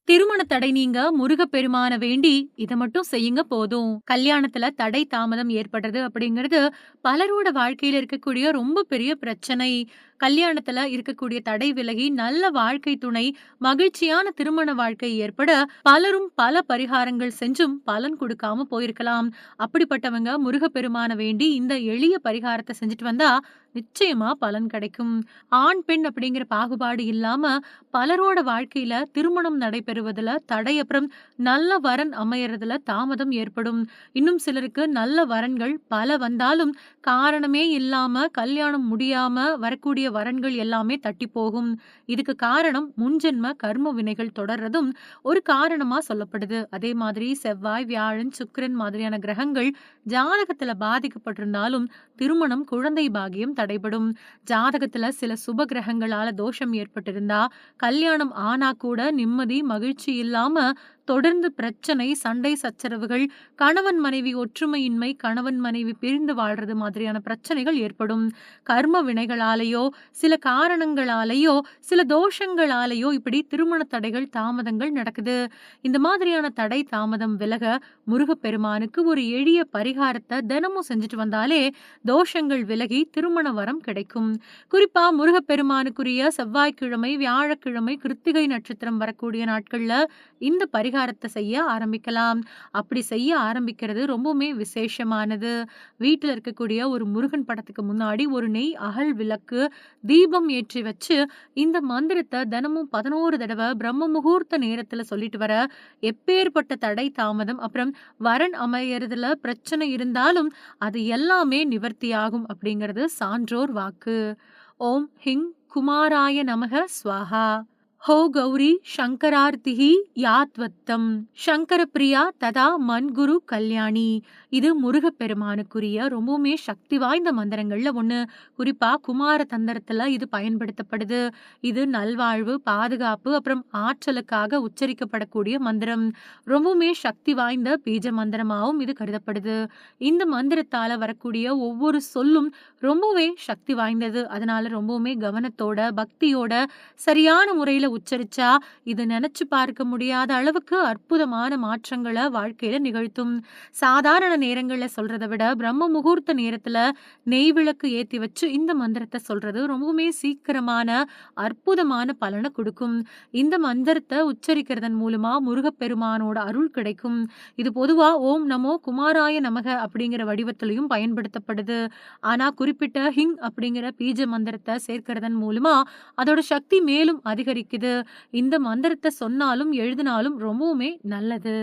திருமண தடை நீங்க முருகப்பெருமான வேண்டி இத மட்டும் செய்யுங்க போதும். கல்யாணத்துல தடை தாமதம் ஏற்படுறது அப்படிங்கிறது பலரோட வாழ்க்கையில இருக்கக்கூடிய ரொம்ப பெரிய பிரச்சனை. கல்யாணத்துல இருக்கக்கூடிய தடை விலகி நல்ல வாழ்க்கை துணை, மகிழ்ச்சியான திருமண வாழ்க்கை ஏற்பட பலரும் பல பரிகாரங்கள் செஞ்சும் பலன் கொடுக்காம போயிருக்கலாம். அப்படிப்பட்டவங்க முருகப்பெருமான வேண்டி இந்த எளிய பரிகாரத்த செஞ்சுட்டு வந்தா நிச்சயமா பலன் கிடைக்கும். ஆண், பெண் அப்படிங்கிற பாகுபாடு இல்லாம பலரோட வாழ்க்கையில திருமணம் நடைபெறுவதுல தடை, அப்புறம் நல்ல வரன் அமையறதுல தாமதம் ஏற்படும். இன்னும் சிலருக்கு நல்ல வரன்கள் பல வந்தாலும் காரணமே இல்லாம கல்யாணம் முடியாம வரக்கூடிய வரன்கள் எல்லாமே தட்டி போகும். இதுக்கு காரணம் முன்ஜென்ம கர்ம வினைகள் தொடர்றதும் ஒரு காரணமா சொல்லப்படுது. அதே மாதிரி செவ்வாய், வியாழன், சுக்கிரன் மாதிரியான கிரகங்கள் ஜாதகத்துல பாதிக்கப்பட்டிருந்தாலும் திருமணம், குழந்தை பாக்கியம் தடைபடும். ஜாதகத்துல சில சுப கிரகங்களால தோஷம் ஏற்பட்டிருந்தா கல்யாணம் ஆனா கூட நிம்மதி, மகிழ்ச்சி இல்லாம தொடர்ந்து பிரச்சனை, சண்டை சச்சரவுகள், கணவன் மனைவி ஒற்றுமையின்மை, கணவன் மனைவி பிரிந்து வாழ்றது மாதிரியான பிரச்சனைகள் ஏற்படும். கர்ம வினைகளாலேயோ, சில காரணங்களாலேயோ, சில தோஷங்களாலேயோ இப்படி திருமண தடைகள், தாமதங்கள் நடக்குது. இந்த மாதிரியான தடை, தாமதம் விலக முருகப்பெருமானுக்கு ஒரு எளிய பரிகாரத்த தினமும் செஞ்சுட்டு வந்தாலே தோஷங்கள் விலகி திருமண வரம் கிடைக்கும். குறிப்பா முருகப்பெருமானுக்குரிய செவ்வாய்க்கிழமை, வியாழக்கிழமை, கிருத்திகை நட்சத்திரம் வரக்கூடிய நாட்கள்ல இந்த பரிகாரத்த செய்ய ஆரம்பிக்கலாம். அப்படி செய்ய ஆரம்பிக்கிறது ரொம்பவுமே விசேஷமானது. வீட்டுல இருக்கக்கூடிய ஒரு முருகன் படத்துக்கு முன்னாடி ஒரு நெய் அகல் விளக்கு, தீபம் ஏற்றி வச்சு இந்த மந்திரத்த தினமும் 11 தடவை பிரம்ம முகூர்த்த நேரத்துல சொல்லிட்டு வர எப்பேற்பட்ட தடை, தாமதம், அப்புறம் வரன் அமையறதுல பிரச்சனை இருந்தாலும் அது எல்லாமே நிவர்த்தியாகும் அப்படிங்கிறது சான்றோர் வாக்கு. ஓம் ஹிங் குமாராய நமக ஸ்வாஹா. ஹோ கௌரி சங்கரார்த்திஹி யாத்வத்தம் சங்கர பிரியா ததா மன்குரு கல்யாணி. இது முருகப்பெருமானுக்குரிய ரொம்பவுமே சக்தி வாய்ந்த மந்திரங்கள்ல ஒண்ணு. குறிப்பா குமார தந்திரத்துல இது பயன்படுத்தப்படுது. இது நல்வாழ்வு, பாதுகாப்பு, அப்புறம் ஆற்றலுக்காக உச்சரிக்கப்படக்கூடிய மந்திரம். ரொம்பவுமே சக்தி வாய்ந்த பீஜ மந்திரமாவும் இது கருதப்படுது. இந்த மந்திரத்தால வரக்கூடிய ஒவ்வொரு சொல்லும் ரொம்பவே சக்தி வாய்ந்தது. அதனால ரொம்பவுமே கவனத்தோட, பக்தியோட, சரியான முறையில உச்சரிச்சா இது நினைச்சு பார்க்க முடியாத அளவுக்கு அற்புதமான மாற்றங்களை வாழ்க்கையில நிகழ்த்தும். சாதாரண நேரங்கள்ல சொல்றதை விட பிரம்ம முகூர்த்த நேரத்துல நெய் விளக்கு ஏத்தி வச்சு இந்த மந்திரத்தை சொல்றது ரொம்பவுமே சீக்கிரமான அற்புதமான பலனை கொடுக்கும். இந்த மந்திரத்தை உச்சரிக்கிறதன் மூலமா முருகப்பெருமானோட அருள் கிடைக்கும். இது பொதுவா ஓம் நமோ குமாராய நமக அப்படிங்கிற வடிவத்திலையும் பயன்படுத்தப்படுது. ஆனா குறிப்பிட்ட ஹிங் அப்படிங்கிற பீஜ மந்திரத்தை சேர்க்கிறதன் மூலமா அதோட சக்தி மேலும் அதிகரிக்குது. இந்த மந்திரத்தை சொன்னாலும் எழுதினாலும் ரொம்பவுமே நல்லது.